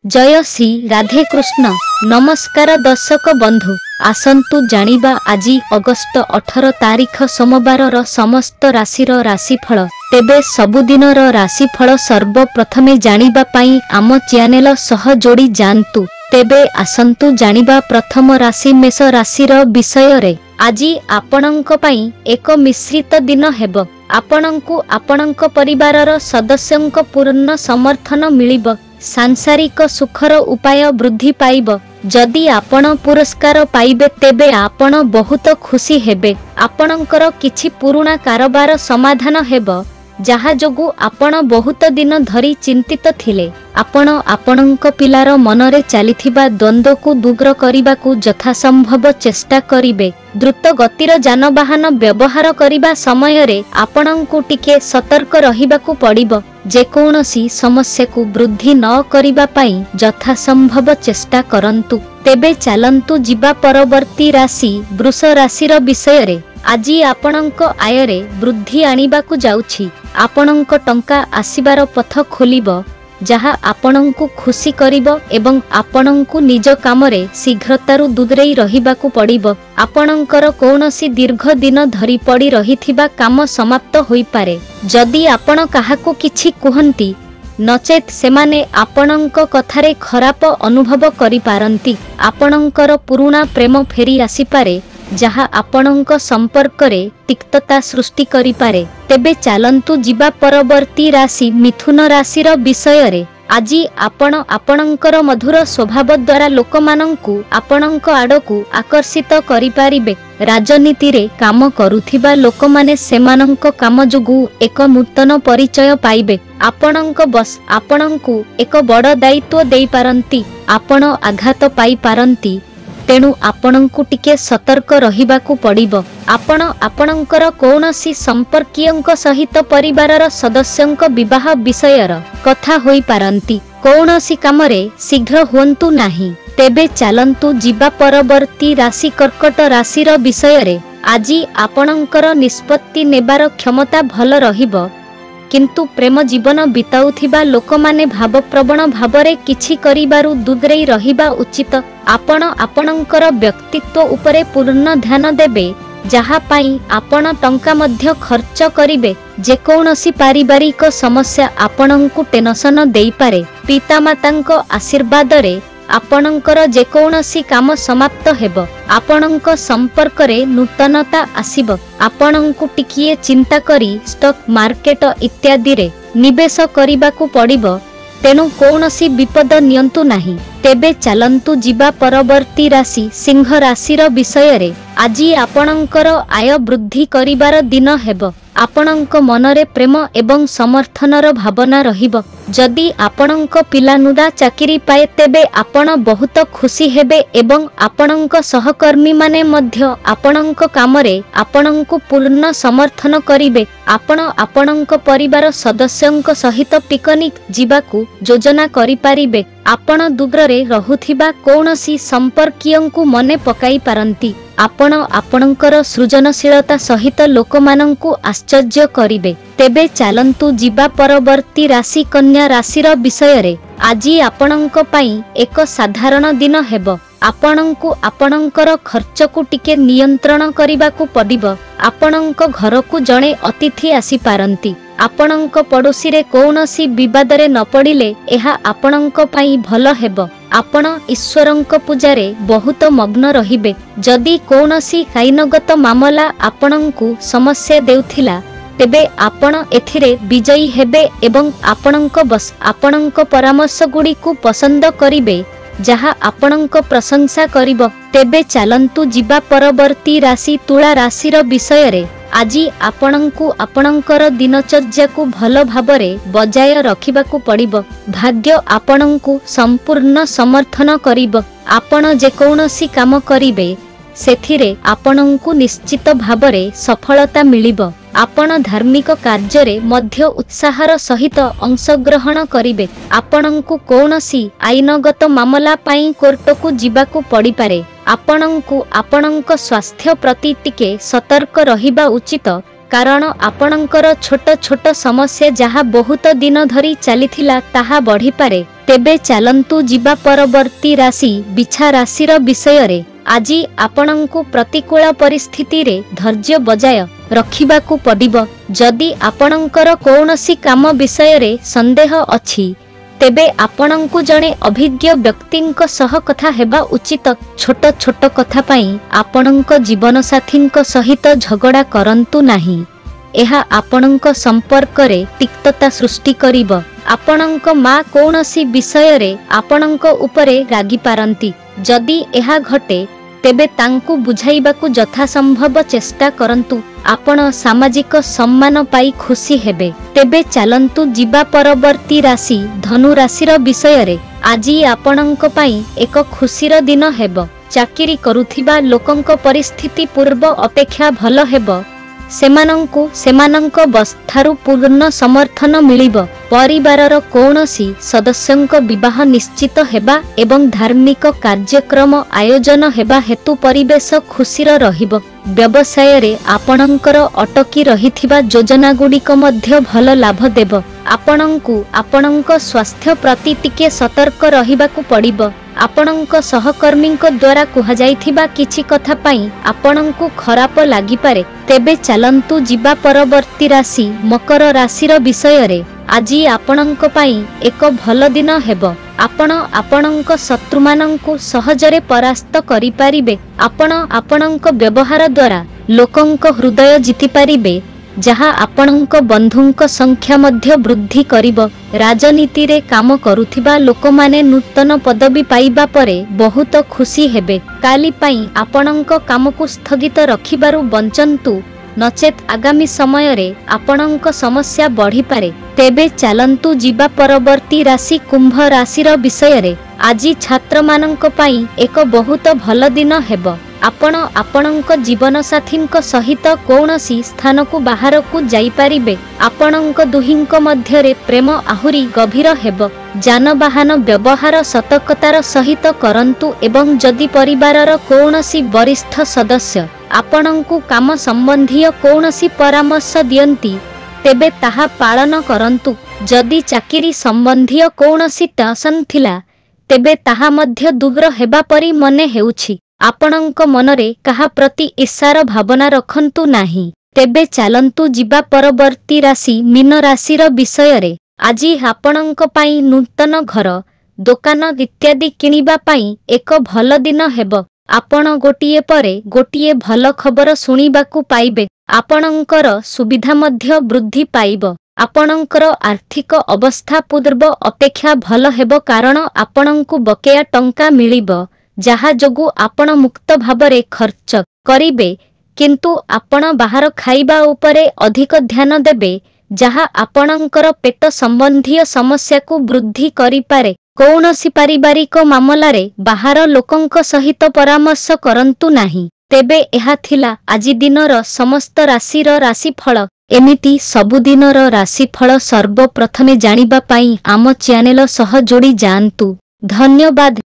जय श्री राधे कृष्ण। नमस्कार दर्शक बंधु, आसंतु जानिबा आजी अगस्त 18 तारीख सोमवार समस्त राशि राशिफल। तेबे सबुदिनर राशिफल सर्वप्रथमे जानिबा पाई आम चैनल सह जोड़ी जानतु। तेबे आसंतु जानिबा प्रथम राशि मेष राशि विषय रे। आजी आपणंक पाई एक मिश्रित दिन हेब। आपणंकु आपणंक परिवारर सदस्यंक पूर्ण समर्थन मिलिब। सांसारिक सुखर उपाय वृद्धि पाइब। जदि आपण पुरस्कार पाइबे तेबे आपण बहुत खुशी हेबे। आपणंकर किछि पुराना कारोबार समाधान हेब, जहा जोगु आपण बहुत दिन धरी चिंतित थिले। आपण आपणंक पिलार मनरे चलिथिबा द्वंद्व को दूर करिबाकु यथासंभव चेष्टा करिबे। द्रुत गतिर जानवाहन व्यवहार करिबा समय रे आपणंकु टिके सतर्क रहिबाकु पड़िबो। जेकोनसी समस्या को वृद्धि न करिबा पाई यथासंभव चेष्टा करंतु। तेबे चलंतु जिबा परवर्ती राशि वृष राशिर विषय रे। आजी आपणंक आय रे वृद्धि आनिबाकु जाउछि। आपणंक टंका आसीबार पथ खोलिबो, जहा आपणंकु खुशी करिबो एवं आपणंकु निज कामरे शीघ्रतारु दूरेई रहिबाकु पड़िबो। आपणंकर कोनोसी दीर्घ दिन धरी पड़ी रहिथिबा काम समाप्त होई पारे। जदि आपण काहाकु किछि कुहंती, नचेत सेमाने आपणंक कथारे खराप अनुभव करि पारंती। आपणंकर पुराना प्रेम फेरी आसी पारे, जहा आपणंक संपर्क रे तिक्तता सृष्टि करि पारे। तेबे चलंतु जिबा परवर्ती राशि मिथुन राशिर विषय रे। आजी आपण आपणंकर मधुर स्वभाव द्वारा लोकमानंकु आपणंक आडकु आकर्षित करि पारिबे। राजनीति रे काम करुथिबा लोकमाने सेमानंक काम जोगु एक नूतन परिचय पाइबे। आपणंक बस आपणंकु एक बड़ दायित्व देई पारंती। आपण आघात पाई पारंती, तेणु आपणंकु टिके सतर्क रहिबाकु पड़िबो। आपण आपणंकर कोनोसी संपर्कीयंक सहित परिवारर सदस्यंक विवाह विषयर कथा होई पारंती। कोनोसी कामरे शीघ्र हुंतु नाही। तेबे चलंतु जिबा परवर्ती राशि कर्कट राशिर विषय रे। आजी आपणंकर निष्पत्ति नेबार क्षमता भल रहिबो, किंतु प्रेम जीवन बिताउथिबा लोकमाने भावप्रवण भावरे किछि करिबारु दूरेई रहिबा उचित। आपण आपणंकर व्यक्तित्व उपरे पूर्ण ध्यान देबे, जहा पाई आपण टंका मध्य खर्च करिबे। जेकोनसी पारिवारिक समस्या आपणंकु टेंशन देई पारे। पितामातांक आशीर्वाद रे आपणंकर जेकोनसी काम समाप्त हेब। आपणंक संपर्क रे नूतनता आसीब। आपणंकु टिकिए चिंता करी स्टॉक मार्केट इत्यादि रे निवेश करिबाकु पड़िबो, तेणु कोनोसी विपद नियंतु नाही। तेबे चलंतु जिबा परवर्ती राशि सिंह राशिर विषय रे। आजी आपणंकर आय वृद्धि करिबार दिन हेब। आपणंक मनरे प्रेम एवं समर्थनर भावना रहिब। जदि आपणंक पिलानुदा चाकिरी पाए तेबे आपण बहुत खुशी हेबे एवं आपणंक सहकर्मी माने मध्य आपणंक कामरे आपणंकु पूर्ण समर्थन करिबे। आपण आपणंक परिवार सदस्यंक सहित पिकनिक जिबाकु योजना करि पारिबे। आपण दूरे रहुथिबा कोनोसी संपर्कीयंकु मने पकाई पारंती। आपण आपणंकर सृजनशीलता सहित लोकमानंकु आश्चर्य करिबे। तेबे चलंतु जिबा परवर्ती राशि कन्या राशिर विषय रे। आजी आपणंक पाई एक साधारण दिन हेब। आपणंकु आपणंकर खर्चकु टिके नियंत्रण करिबाकु पड़िबो। आपणंक घरकु जणे अतिथि आसी पारंती। आपणंक पड़ोसी रे कोनोसी विवाद रे न पड़िले एहा आपणंक पाई भल हेब। आपण ईश्वरंक पूजारे बहुत मग्न रहिबे। जदि कोनोसी आईनगत मामला आपणंकु समस्या देउथिला, तेबे आपण एथिरे विजयी हेबे एवं आपणंक बस आपणंक परामर्श गुडी को पसंद करिबे, जहा आपणंक प्रशंसा करिबो। तेबे चलंतु जिबा परवर्ती राशि तुला राशिर विषय रे। आजी आपणंकु आपणंकर दिनचर्या को भल भाबरे बजाय रखिबाकु पड़िबो। भाग्य आपणंकु संपूर्ण समर्थन करिबो। आपण जेकोनसी काम करिबे सेथिरे आपणंकु निश्चित भाबरे सफलता मिलिबो। आपण धार्मिक कार्य मध्य उत्साहर सहित अंशग्रहण करिबे। आपणंकु कोनोसी आईनगत मामला पाई कोर्टकु जिबाकु पड़ी पारे। आपणंकु आपणंक स्वास्थ्य प्रति टिके सतर्क रहिबा उचित। कारण आपणଙ୍କର छोट छोट समस्या जहा बहुत दिन धरी चलीथिला ताहा बढ़ी पारे। तेबे चलंतु जीवा परवर्ती राशि बिछा राशिर विषय रे। आजी आपणंकु प्रतिकूल परिस्थिति रे धैर्य बजाय रखिबाकु पड़िबो। जदि आपणंकर कौनसी काम विषय रे संदेह अछि तेबे आपणंकु जणे अभिज्ञ व्यक्तिंक सह कथा हेबा उचित। छोट छोट कथा पाई आपणंक जीवन साथींक सहित झगड़ा करंतु नाही। एहा आपणंक संपर्क रे तिक्तता सृष्टि करिबो। आपणंक मां कौनसी विषय रे आपणंक उपरे रागी पारंती। जदि एहा घटे तेबे तांकु बुझाइबाकु यथासंभव चेष्टा करंतु। आपण सामाजिक सम्मान पाई खुशी हेबे। तेबे चलंतु जीवा परवर्ती राशि धनु राशिर विषय रे। आजी आपणंक पाई एक खुशीर दिन हेबो। चाकरी करुथिबा लोकंक परिस्थिति पूर्व अपेक्षा भल हेबो। सेमानंकु सेमानंक बस्थारु पूर्ण समर्थन मिलिबो। परिवारर कौनसी सदस्यंक विवाह निश्चित हेबा एवं धार्मिक कार्यक्रम आयोजन हेबा हेतु परिवेश खुशीर रहिबो। व्यवसाय रे आपणंकर अटकी रहिथिबा योजना गुड़िक मध्य भल लाभ देबो। आपणंकु आपणंक स्वास्थ्य प्रति टिके सतर्क रहिबाकु पड़िबो। आपणंक सहकर्मींक द्वारा कुहा जाइथिबा किछि कथा पाई आपणंकु खराप लागि पारे। तेबे चलंतु जीवा परवर्ती राशि मकर राशिर विषय रे। आजी आपणंक पाई एक भल दिन हेबो। आपण आपणंक शत्रुमानंकु सहजरे परास्त करि पारिबे। आपण आपणंक व्यवहार द्वारा लोकंक हृदय जिति पारिबे जहा आपणंक बंधुंक संख्या मध्य वृद्धि करिबो। राजनीति रे काम करुथिबा लोकमाने नूतन पदवी पाइबा परे बहुत खुशी हेबे। काली पाई आपणंक कामकु स्थगित रखिबारु बंचंतु नचेत आगामी समय रे आपणंक समस्या बढ़ी पारे। तेबे चलंतु जीवा परवर्ती राशि कुंभ राशिर विषय रे। आजी छात्र मानंक पाई एक बहुत भल दिन हेबो। आपण आपणंक जीवन साथींक सहित कौनसी स्थान को बाहर को जाई पारिबे। आपणंक दुहिंक मध्य रे प्रेम आहुरी गभीर हेबो। जानवाहन व्यवहार सतर्कतार सहित करंतु एवं जदि परिवारर कौनसी वरिष्ठ सदस्य आपणंकु काम संबंधी कौनसी परामर्श दियंती तेबे ताहा पालन करंतु। जदि चाकिरी संबंधी कौनसी टेंशन थिला तेबे ताहा मध्य दूर हेबा परी मने हेउछि। आपणंक मनरे कहा प्रति ईर्षार भावना रखंतु नाही। तेबे चलंतु जीवा परवर्ती राशि मीन राशिर विषय रे। आजी आपणंक पाई नूतन घर दोकान इत्यादि किनिबा पाई एक भल दिन हेबो। आपण गोटिए परे गोटिए भल खबर सुनिबाकु पाइबे। आपणंकर सुविधा मध्य वृद्धि पाइबो। आपणंकर आर्थिक अवस्था पूर्व अपेक्षा भल हेबो कारण आपणंकु बकेया टंका मिलिबो जहा जोगु आपण मुक्त भाबरे खर्च करिबे। किंतु आपण बाहर खाइबा उपरे अधिक ध्यान देबे जहा आपणंकर पेट संबंधी समस्या को वृद्धि करि पारे। कौनसी पारिवारिक मामला रे बाहर लोकंक सहित परामर्श करंतु नाही। तेबे एहा थिला आजि दिनर समस्त राशिर राशिफल। एमिति सबुदिनर राशिफल सर्वप्रथमे जानिबा पाई आम चैनल सह जोड़ी जान्तु। धन्यवाद।